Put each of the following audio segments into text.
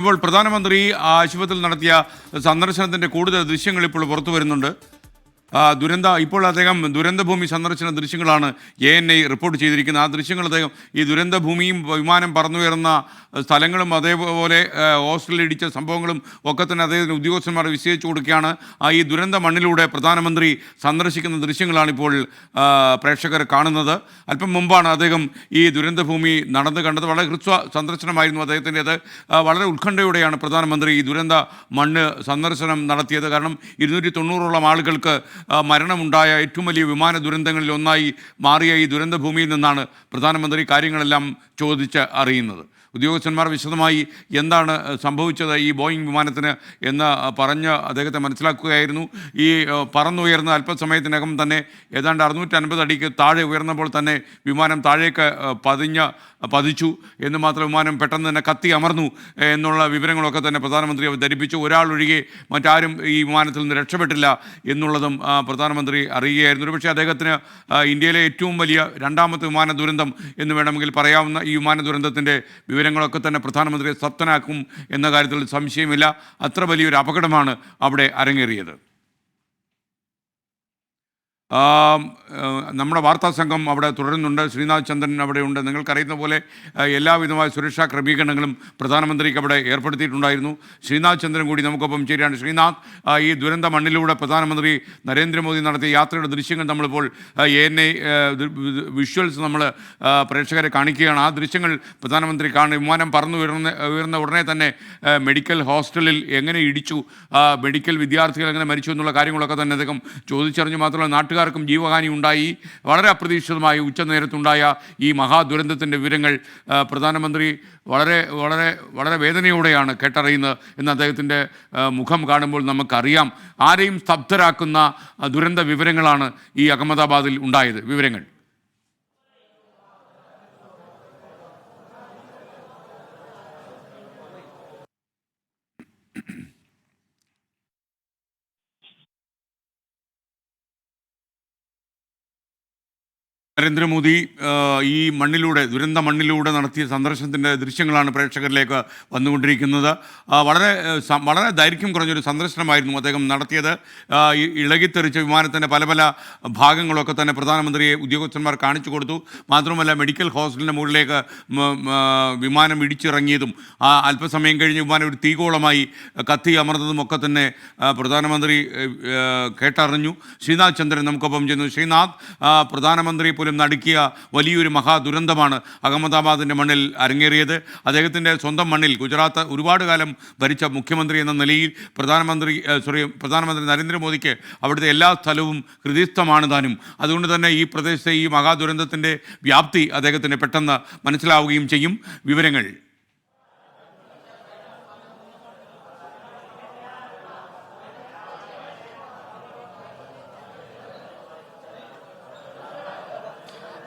ഇപ്പോൾ പ്രധാനമന്ത്രി ആശുപത്രിയിൽ നടത്തിയ സന്ദർശനത്തിന്റെ കൂടുതൽ ദൃശ്യങ്ങൾ ഇപ്പോൾ പുറത്തു വരുന്നുണ്ട്. ഇപ്പോൾ അദ്ദേഹം ദുരന്തഭൂമി സന്ദർശന ദൃശ്യങ്ങളാണ് ANI റിപ്പോർട്ട് ചെയ്തിരിക്കുന്നത്. ആ ദൃശ്യങ്ങൾ അദ്ദേഹം ഈ ദുരന്തഭൂമിയും വിമാനം പറന്നുയർന്ന സ്ഥലങ്ങളും അതേപോലെ ഹോസ്റ്റലിൽ ഇടിച്ച സംഭവങ്ങളും ഒക്കെ തന്നെ അദ്ദേഹത്തിന് ഉദ്യോഗസ്ഥന്മാർ വിശദീകരിച്ചു കൊടുക്കുകയാണ്. ഈ ദുരന്ത മണ്ണിലൂടെ പ്രധാനമന്ത്രി സന്ദർശിക്കുന്ന ദൃശ്യങ്ങളാണ് ഇപ്പോൾ പ്രേക്ഷകർ കാണുന്നത്. അല്പം മുമ്പാണ് അദ്ദേഹം ഈ ദുരന്തഭൂമി നടന്നു കണ്ടത്. വളരെ ഹ്രസ്വ സന്ദർശനമായിരുന്നു അദ്ദേഹത്തിൻ്റെത്. വളരെ ഉത്കണ്ഠയോടെയാണ് പ്രധാനമന്ത്രി ഈ ദുരന്ത മണ്ണ് സന്ദർശനം നടത്തിയത്. കാരണം 290ഓളം ആളുകൾക്ക് മരണമുണ്ടായ ഏറ്റവും വലിയ വിമാന ദുരന്തങ്ങളിൽ ഒന്നായി മാറിയ ഈ ദുരന്തഭൂമിയിൽ നിന്നാണ് പ്രധാനമന്ത്രി കാര്യങ്ങളെല്ലാം ചോദിച്ച് അറിയുന്നത്. ഉദ്യോഗസ്ഥന്മാർ വിശദമായി എന്താണ് സംഭവിച്ചത് ഈ ബോയിങ് വിമാനത്തിന് എന്ന് പറഞ്ഞ് അദ്ദേഹത്തെ മനസ്സിലാക്കുകയായിരുന്നു. ഈ പറന്നുയർന്ന അല്പസമയത്തിനകം തന്നെ ഏതാണ്ട് 650 അടിക്ക് താഴെ ഉയർന്നപ്പോൾ തന്നെ വിമാനം താഴേക്ക് പതിച്ചു എന്ന് മാത്രം വിമാനം പെട്ടെന്ന് തന്നെ കത്തി അമർന്നു എന്നുള്ള വിവരങ്ങളൊക്കെ തന്നെ പ്രധാനമന്ത്രി ധരിപ്പിച്ചു. ഒരാളൊഴികെ മറ്റാരും ഈ വിമാനത്തിൽ നിന്ന് രക്ഷപ്പെട്ടില്ല എന്നുള്ളതും പ്രധാനമന്ത്രി അറിയുകയായിരുന്നു. ഒരുപക്ഷെ അദ്ദേഹത്തിന് ഇന്ത്യയിലെ ഏറ്റവും വലിയ രണ്ടാമത്തെ വിമാന ദുരന്തം എന്ന് വേണമെങ്കിൽ പറയാവുന്ന ഈ വിമാന ദുരന്തത്തിൻ്റെ വിവരങ്ങളൊക്കെ തന്നെ പ്രധാനമന്ത്രിയെ സപ്തനാക്കും എന്ന കാര്യത്തിൽ സംശയമില്ല. അത്ര വലിയൊരു അപകടമാണ് അവിടെ അരങ്ങേറിയത്. നമ്മുടെ വാർത്താ സംഘം അവിടെ തുടരുന്നുണ്ട്. ശ്രീനാഥ് ചന്ദ്രൻ അവിടെയുണ്ട്. നിങ്ങൾക്കറിയുന്ന പോലെ എല്ലാവിധമായ സുരക്ഷാ ക്രമീകരണങ്ങളും പ്രധാനമന്ത്രിക്ക് അവിടെ ഏർപ്പെടുത്തിയിട്ടുണ്ടായിരുന്നു. ശ്രീനാഥ് ചന്ദ്രൻ കൂടി നമുക്കൊപ്പം ചേരുകയാണ്. ശ്രീനാഥ്, ഈ ദുരന്ത മണ്ണിലൂടെ പ്രധാനമന്ത്രി നരേന്ദ്രമോദി നടത്തിയ യാത്രയുടെ ദൃശ്യങ്ങൾ നമ്മളിപ്പോൾ ANI വിഷ്വൽസ് നമ്മൾ പ്രേക്ഷകരെ കാണിക്കുകയാണ്. ആ ദൃശ്യങ്ങൾ പ്രധാനമന്ത്രി വിമാനം ഉയർന്ന ഉടനെ തന്നെ മെഡിക്കൽ ഹോസ്റ്റലിൽ എങ്ങനെ ഇടിച്ചു, മെഡിക്കൽ വിദ്യാർത്ഥികൾ എങ്ങനെ മരിച്ചു എന്നുള്ള കാര്യങ്ങളൊക്കെ തന്നെ അദ്ദേഹം ചോദിച്ചറിഞ്ഞു. മാത്രമല്ല നാട്ടുകാർക്കും ജീവഹാനി ഉണ്ടായി. വളരെ അപ്രതീക്ഷിതമായി ഉച്ചനേരത്തുണ്ടായ ഈ മഹാദുരന്തത്തിൻ്റെ വിവരങ്ങൾ പ്രധാനമന്ത്രി വളരെ വളരെ വളരെ വേദനയോടെയാണ് കേട്ടറിയുന്നത് എന്ന് അദ്ദേഹത്തിൻ്റെ മുഖം കാണുമ്പോൾ നമുക്കറിയാം. ആരെയും സ്തബ്ധരാക്കുന്ന ദുരന്ത വിവരങ്ങളാണ് ഈ അഹമ്മദാബാദിൽ ഉണ്ടായത്. വിവരങ്ങൾ നരേന്ദ്രമോദി ഈ ദുരന്ത മണ്ണിലൂടെ നടത്തിയ സന്ദർശനത്തിൻ്റെ ദൃശ്യങ്ങളാണ് പ്രേക്ഷകരിലേക്ക് വന്നുകൊണ്ടിരിക്കുന്നത്. വളരെ ദൈർഘ്യം കുറഞ്ഞൊരു സന്ദർശനമായിരുന്നു അദ്ദേഹം നടത്തിയത്. ഇളകിത്തെറിച്ച വിമാനത്തിൻ്റെ പല പല ഭാഗങ്ങളൊക്കെ തന്നെ പ്രധാനമന്ത്രിയെ ഉദ്യോഗസ്ഥന്മാർ കാണിച്ചു കൊടുത്തു. മാത്രമല്ല മെഡിക്കൽ ഹോസ്പിറ്റലിൻ്റെ മുകളിലേക്ക് വിമാനം ഇടിച്ചിറങ്ങിയതും അല്പസമയം കഴിഞ്ഞ് വിമാനം ഒരു തീകോളമായി കത്തി അമർന്നതും ഒക്കെ തന്നെ പ്രധാനമന്ത്രി കേട്ടറിഞ്ഞു. ശ്രീനാഥ് ചന്ദ്രൻ നമുക്കൊപ്പം ചെയ്യുന്നു. ശ്രീനാഥ്, പ്രധാനമന്ത്രി പോലും നടുക്കിയ വലിയൊരു മഹാദുരന്തമാണ് അഹമ്മദാബാദിൻ്റെ മണ്ണിൽ അരങ്ങേറിയത്. അദ്ദേഹത്തിൻ്റെ സ്വന്തം മണ്ണിൽ ഗുജറാത്ത് ഒരുപാട് കാലം ഭരിച്ച മുഖ്യമന്ത്രി എന്ന നിലയിൽ പ്രധാനമന്ത്രി നരേന്ദ്രമോദിക്ക് അവിടുത്തെ എല്ലാ സ്ഥലവും ഹൃദയസ്ഥമാണ് താനും. അതുകൊണ്ട് തന്നെ ഈ പ്രദേശത്തെ ഈ മഹാദുരന്തത്തിൻ്റെ വ്യാപ്തി അദ്ദേഹത്തിന് പെട്ടെന്ന് മനസ്സിലാവുകയും ചെയ്യും. വിവരങ്ങൾ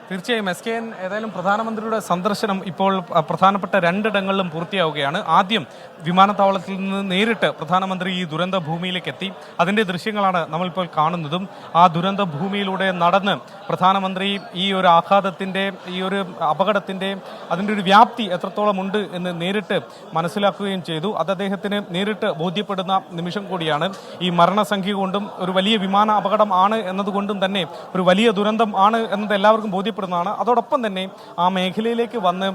തീർച്ചയായും SKN, ഏതായാലും പ്രധാനമന്ത്രിയുടെ സന്ദർശനം ഇപ്പോൾ പ്രധാനപ്പെട്ട 2 ഇടങ്ങളിലും പൂർത്തിയാവുകയാണ്. ആദ്യം വിമാനത്താവളത്തിൽ നിന്ന് നേരിട്ട് പ്രധാനമന്ത്രി ഈ ദുരന്ത ഭൂമിയിലേക്ക് എത്തി. അതിൻ്റെ ദൃശ്യങ്ങളാണ് നമ്മളിപ്പോൾ കാണുന്നതും. ആ ദുരന്ത ഭൂമിയിലൂടെ നടന്ന് പ്രധാനമന്ത്രി ഈ ഒരു ആഘാതത്തിൻ്റെ, ഈ ഒരു അപകടത്തിൻ്റെ അതിൻ്റെ ഒരു വ്യാപ്തി എത്രത്തോളം ഉണ്ട് എന്ന് നേരിട്ട് മനസ്സിലാക്കുകയും ചെയ്തു. അത് അദ്ദേഹത്തിന് നേരിട്ട് ബോധ്യപ്പെടുന്ന നിമിഷം കൂടിയാണ്. ഈ മരണസംഖ്യ കൊണ്ടും ഒരു വലിയ വിമാന അപകടം ആണ് എന്നതുകൊണ്ടും തന്നെ ഒരു വലിയ ദുരന്തം ആണ് എന്നത് എല്ലാവർക്കും ബോധ്യപ്പെടുന്നതാണ്. അതോടൊപ്പം തന്നെ ആ മേഖലയിലേക്ക് വന്ന്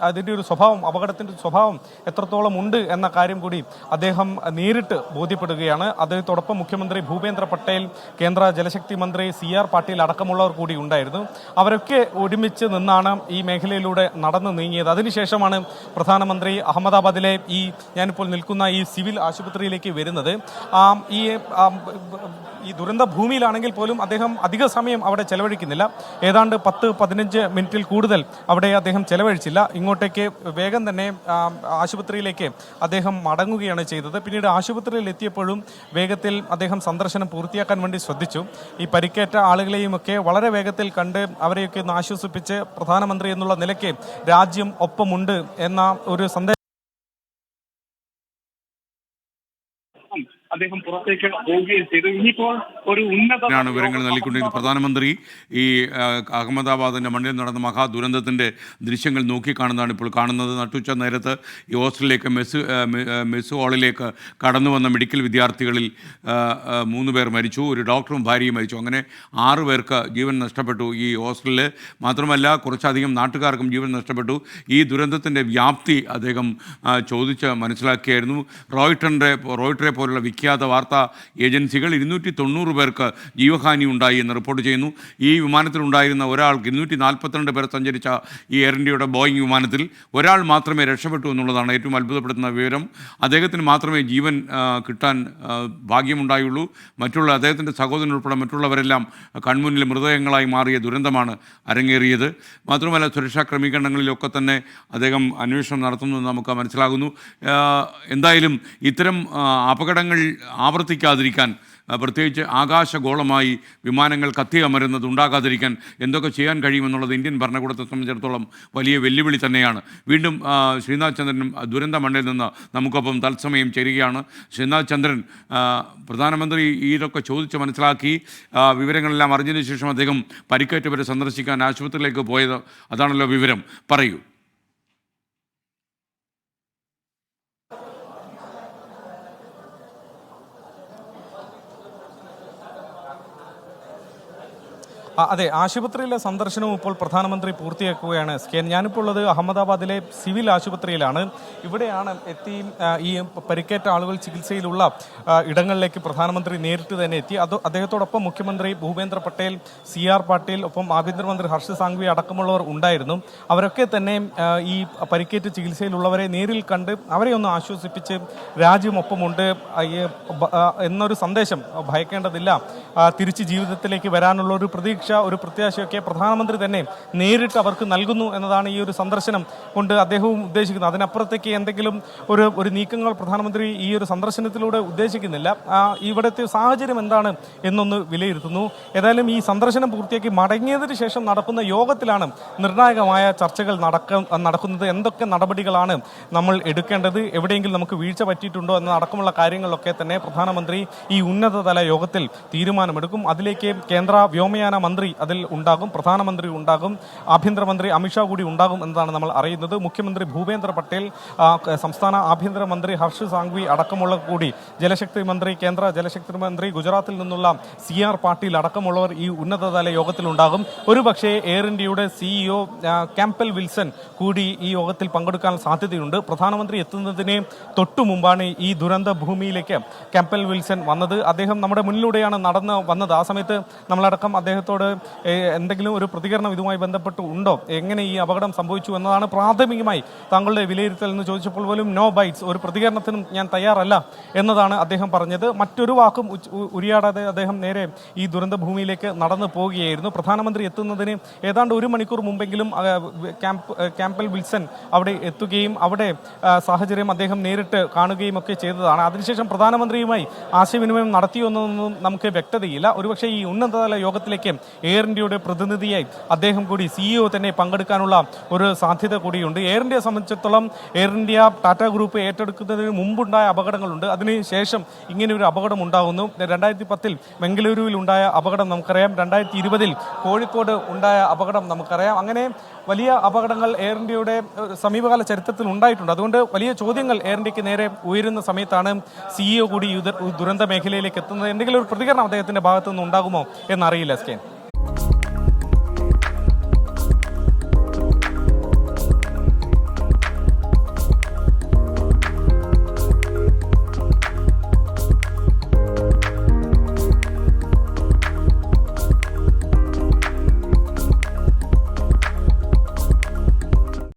അതിൻ്റെ ഒരു സ്വഭാവം, അപകടത്തിൻ്റെ സ്വഭാവം എത്രത്തോളം ഉണ്ട് എന്ന കാര്യം കൂടി അദ്ദേഹം നേരിട്ട് ബോധ്യപ്പെടുകയാണ്. അദ്ദേഹത്തോടൊപ്പം മുഖ്യമന്ത്രി ഭൂപേന്ദ്ര പട്ടേൽ, കേന്ദ്ര ജലശക്തി മന്ത്രി CR പാട്ടീൽ അടക്കമുള്ളവർ കൂടി ഉണ്ടായിരുന്നു. അവരൊക്കെ ഒരുമിച്ച് നിന്നാണ് ഈ മേഖലയിലൂടെ നടന്നു നീങ്ങിയത്. അതിനുശേഷമാണ് പ്രധാനമന്ത്രി അഹമ്മദാബാദിലെ ഞാനിപ്പോൾ നിൽക്കുന്ന ഈ സിവിൽ ആശുപത്രിയിലേക്ക് വരുന്നത്. ഈ ദുരന്ത ഭൂമിയിലാണെങ്കിൽ പോലും അദ്ദേഹം അധിക സമയം അവിടെ ചെലവഴിക്കുന്നില്ല. ഏതാണ്ട് 10-15 മിനിറ്റിൽ കൂടുതൽ അവിടെ അദ്ദേഹം ചെലവഴിച്ചില്ല. ഇങ്ങോട്ടേക്ക് വേഗം തന്നെ ആശുപത്രിയിലേക്ക് അദ്ദേഹം മടങ്ങുകയാണ് ചെയ്തത്. പിന്നീട് ആശുപത്രിയിൽ എത്തിയപ്പോഴും വേഗത്തിൽ അദ്ദേഹം സന്ദർശനം പൂർത്തിയാക്കാൻ വേണ്ടി ശ്രദ്ധിച്ചു. ഈ പരിക്കേറ്റ ആളുകളെയും ഒക്കെ വളരെ വേഗത്തിൽ കണ്ട് അവരെയൊക്കെ ഒന്ന് ആശ്വസിപ്പിച്ച് പ്രധാനമന്ത്രി എന്നുള്ള നിലയ്ക്ക് രാജ്യം ഒപ്പമുണ്ട് എന്ന ഒരു സന്ദേശം ശേഷം അദ്ദേഹം പുറത്തേക്ക് പോവുകയും ചെയ്തു. ഇനിയിപ്പോൾ ഒരു ഉന്നത വിവരങ്ങൾ നൽകിക്കൊണ്ടിരിക്കുന്നത് പ്രധാനമന്ത്രി ഈ അഹമ്മദാബാദിന്റെ മണ്ണിൽ നടന്ന മഹാദുരന്തത്തിന്റെ ദൃശ്യങ്ങൾ നോക്കിക്കാണുന്നതാണ് ഇപ്പോൾ കാണുന്നത്. നട്ടുച്ച നേരത്ത് ഈ ഹോസ്റ്റലിലേക്ക് മെസ് ഹാളിലേക്ക് കടന്നു വന്ന മെഡിക്കൽ വിദ്യാർത്ഥികളിൽ 3 പേർ മരിച്ചു, ഒരു ഡോക്ടറും ഭാര്യയും മരിച്ചു. അങ്ങനെ 6 പേർക്ക് ജീവൻ നഷ്ടപ്പെട്ടു ഈ ഹോസ്റ്റലിൽ. മാത്രമല്ല കുറച്ചധികം നാട്ടുകാർക്കും ജീവൻ നഷ്ടപ്പെട്ടു. ഈ ദുരന്തത്തിൻ്റെ വ്യാപ്തി അദ്ദേഹം ചോദിച്ച് മനസ്സിലാക്കിയായിരുന്നു. റോയിട്ടറെ പോലുള്ള വിഖ്യാത വാർത്താ ഏജൻസികൾ 290 പേർക്ക് ജീവഹാനി ഉണ്ടായി എന്ന് റിപ്പോർട്ട് ചെയ്യുന്നു. ഈ വിമാനത്തിലുണ്ടായിരുന്ന ഒരാൾക്ക് 242 പേർ സഞ്ചരിച്ച ഈ എയർ ഇന്ത്യയുടെ ബോയിങ് വിമാനത്തിൽ ഒരാൾ മാത്രമേ രക്ഷപ്പെട്ടു എന്നുള്ളതാണ് ഏറ്റവും അത്ഭുതപ്പെടുത്തുന്ന വിവരം. അദ്ദേഹത്തിന് മാത്രമേ ജീവൻ കിട്ടാൻ ഭാഗ്യമുണ്ടായുള്ളൂ. മറ്റുള്ള അദ്ദേഹത്തിൻ്റെ സഹോദരൻ ഉൾപ്പെടെ മറ്റുള്ളവരെല്ലാം കൺമുന്നിൽ മൃതദേഹങ്ങളായി മാറിയ ദുരന്തമാണ് അരങ്ങേറിയത്. മാത്രമല്ല സുരക്ഷാ ക്രമീകരണങ്ങളിലൊക്കെ തന്നെ അദ്ദേഹം അന്വേഷണം നടത്തുന്നത് നമുക്ക് മനസ്സിലാകുന്നു. എന്തായാലും ഇത്തരം അപകടങ്ങൾ ആവർത്തിക്കാതിരിക്കാൻ, പ്രത്യേകിച്ച് ആകാശഗോളമായി വിമാനങ്ങൾ കത്തിയമരുന്നത് ഉണ്ടാകാതിരിക്കാൻ എന്തൊക്കെ ചെയ്യാൻ കഴിയുമെന്നുള്ളത് ഇന്ത്യൻ ഭരണകൂടത്തെ സംബന്ധിച്ചിടത്തോളം വലിയ വെല്ലുവിളി തന്നെയാണ്. വീണ്ടും ശ്രീനാഥ് ചന്ദ്രനും ദുരന്ത മണ്ണിൽ നിന്ന് നമുക്കൊപ്പം തത്സമയം ചേരുകയാണ്. ശ്രീനാഥ് ചന്ദ്രൻ, പ്രധാനമന്ത്രി ഇതൊക്കെ ചോദിച്ച് മനസ്സിലാക്കി വിവരങ്ങളെല്ലാം അറിഞ്ഞതിന് ശേഷം അദ്ദേഹം പരിക്കേറ്റവരെ സന്ദർശിക്കാൻ ആശുപത്രിയിലേക്ക് പോയത്, അതാണല്ലോ വിവരം, പറയൂ. അതെ, ആശുപത്രിയിലെ സന്ദർശനവും ഇപ്പോൾ പ്രധാനമന്ത്രി പൂർത്തിയാക്കുകയാണ്. ഞാനിപ്പോൾ ഉള്ളത് അഹമ്മദാബാദിലെ സിവിൽ ആശുപത്രിയിലാണ്. ഇവിടെയാണ് എത്തി ഈ പരിക്കേറ്റ ആളുകൾ ചികിത്സയിലുള്ള ഇടങ്ങളിലേക്ക് പ്രധാനമന്ത്രി നേരിട്ട് തന്നെ എത്തി. അദ്ദേഹത്തോടൊപ്പം മുഖ്യമന്ത്രി ഭൂപേന്ദ്ര പട്ടേൽ, CR പാട്ടീൽ, ഒപ്പം ആഭ്യന്തരമന്ത്രി ഹർഷ് സാംഗ്വി അടക്കമുള്ളവർ ഉണ്ടായിരുന്നു. അവരൊക്കെ തന്നെ ഈ പരിക്കേറ്റ് ചികിത്സയിലുള്ളവരെ നേരിൽ കണ്ട് അവരെ ഒന്ന് ആശ്വസിപ്പിച്ച് രാജ്യമൊപ്പമുണ്ട് എന്നൊരു സന്ദേശം, ഭയക്കേണ്ടതില്ല, തിരിച്ച് ജീവിതത്തിലേക്ക് വരാനുള്ള ഒരു ഒരു പ്രത്യാശയൊക്കെ പ്രധാനമന്ത്രി തന്നെ നേരിട്ട് അവർക്ക് നൽകുന്നു എന്നതാണ് ഈ ഒരു സന്ദർശനം കൊണ്ട് അദ്ദേഹവും ഉദ്ദേശിക്കുന്നത്. അതിനപ്പുറത്തേക്ക് എന്തെങ്കിലും ഒരു നീക്കങ്ങൾ പ്രധാനമന്ത്രി ഈ ഒരു സന്ദർശനത്തിലൂടെ ഉദ്ദേശിക്കുന്നില്ല. ഇവിടുത്തെ സാഹചര്യം എന്താണ് എന്നൊന്ന് വിലയിരുത്തുന്നു. ഏതായാലും ഈ സന്ദർശനം പൂർത്തിയാക്കി മടങ്ങിയതിന് ശേഷം നടക്കുന്ന യോഗത്തിലാണ് നിർണായകമായ ചർച്ചകൾ നടക്കുന്നത്. എന്തൊക്കെ നടപടികളാണ് നമ്മൾ എടുക്കേണ്ടത്, എവിടെയെങ്കിലും നമുക്ക് വീഴ്ച പറ്റിയിട്ടുണ്ടോ എന്നതടക്കമുള്ള കാര്യങ്ങളിലൊക്കെ തന്നെ പ്രധാനമന്ത്രി ഈ ഉന്നതതല യോഗത്തിൽ തീരുമാനമെടുക്കും. അതിലേക്ക് കേന്ദ്ര വ്യോമയാന മന്ത്രി അതിൽ ഉണ്ടാകും, പ്രധാനമന്ത്രി ഉണ്ടാകും, ആഭ്യന്തരമന്ത്രി അമിത്ഷാ കൂടി ഉണ്ടാകും എന്നതാണ് നമ്മൾ അറിയുന്നത്. മുഖ്യമന്ത്രി ഭൂപേന്ദ്ര പട്ടേൽ, സംസ്ഥാന ആഭ്യന്തരമന്ത്രി ഹർഷ് സാംഗ്വി അടക്കമുള്ള കൂടി, ജലശക്തി മന്ത്രി, കേന്ദ്ര ജലശക്തി മന്ത്രി, ഗുജറാത്തിൽ നിന്നുള്ള CR പാട്ടീൽ അടക്കമുള്ളവർ ഈ ഉന്നതതല യോഗത്തിലുണ്ടാകും. ഒരുപക്ഷേ എയർ ഇന്ത്യയുടെ CEO ക്യാമ്പൽ വിൽസൺ കൂടി ഈ യോഗത്തിൽ പങ്കെടുക്കാൻ സാധ്യതയുണ്ട്. പ്രധാനമന്ത്രി എത്തുന്നതിന് തൊട്ടു മുമ്പാണ് ഈ ദുരന്ത ഭൂമിയിലേക്ക് ക്യാമ്പൽ വിൽസൺ വന്നത്. അദ്ദേഹം നമ്മുടെ മുന്നിലൂടെയാണ് നടന്ന് വന്നത്. ആ സമയത്ത് നമ്മളടക്കം അദ്ദേഹത്തോട് എന്തെങ്കിലും ഒരു പ്രതികരണം ഇതുമായി ബന്ധപ്പെട്ട് ഉണ്ടോ, എങ്ങനെ ഈ അപകടം സംഭവിച്ചു എന്നതാണ് പ്രാഥമികമായി താങ്കളുടെ വിലയിരുത്തൽ എന്ന് ചോദിച്ചപ്പോൾ പോലും നോ ബൈറ്റ്സ്, ഒരു പ്രതികരണത്തിനും ഞാൻ തയ്യാറല്ല എന്നതാണ് അദ്ദേഹം പറഞ്ഞത്. മറ്റൊരു വാക്കും ഉരിയാടാതെ അദ്ദേഹം നേരെ ഈ ദുരന്ത ഭൂമിയിലേക്ക് നടന്നു പോവുകയായിരുന്നു. പ്രധാനമന്ത്രി എത്തുന്നതിന് ഏതാണ്ട് 1 മണിക്കൂർ മുമ്പെങ്കിലും ക്യാമ്പൽ വിൽസൺ അവിടെ എത്തുകയും അവിടെ സാഹചര്യം അദ്ദേഹം നേരിട്ട് കാണുകയും ഒക്കെ ചെയ്തതാണ്. അതിനുശേഷം പ്രധാനമന്ത്രിയുമായി ആശയവിനിമയം നടത്തിയോ എന്നൊന്നും നമുക്ക് വ്യക്തതയില്ല. ഒരുപക്ഷെ ഈ ഉന്നതതല യോഗത്തിലേക്ക് എയർ ഇന്ത്യയുടെ പ്രതിനിധിയായി അദ്ദേഹം കൂടി, CEO തന്നെ പങ്കെടുക്കാനുള്ള ഒരു സാധ്യത കൂടിയുണ്ട്. എയർ ഇന്ത്യയെ സംബന്ധിച്ചിടത്തോളം എയർ ഇന്ത്യ ടാറ്റ ഗ്രൂപ്പ് ഏറ്റെടുക്കുന്നതിന് മുമ്പുണ്ടായ അപകടങ്ങളുണ്ട്, അതിനുശേഷം ഇങ്ങനെ ഒരു അപകടം ഉണ്ടാകുന്നു. 2010 ബംഗളൂരുവിൽ ഉണ്ടായ അപകടം നമുക്കറിയാം, 2020 കോഴിക്കോട് ഉണ്ടായ അപകടം നമുക്കറിയാം. അങ്ങനെ വലിയ അപകടങ്ങൾ എയർ ഇന്ത്യയുടെ സമീപകാല ചരിത്രത്തിൽ ഉണ്ടായിട്ടുണ്ട്. അതുകൊണ്ട് വലിയ ചോദ്യങ്ങൾ എയർ ഇന്ത്യക്ക് നേരെ ഉയരുന്ന സമയത്താണ് CEO കൂടി ദുരന്ത മേഖലയിലേക്ക് എത്തുന്നത്. എന്തെങ്കിലും ഒരു പ്രതികരണം അദ്ദേഹത്തിന്റെ ഭാഗത്തു നിന്ന് ഉണ്ടാകുമോ എന്നറിയില്ല.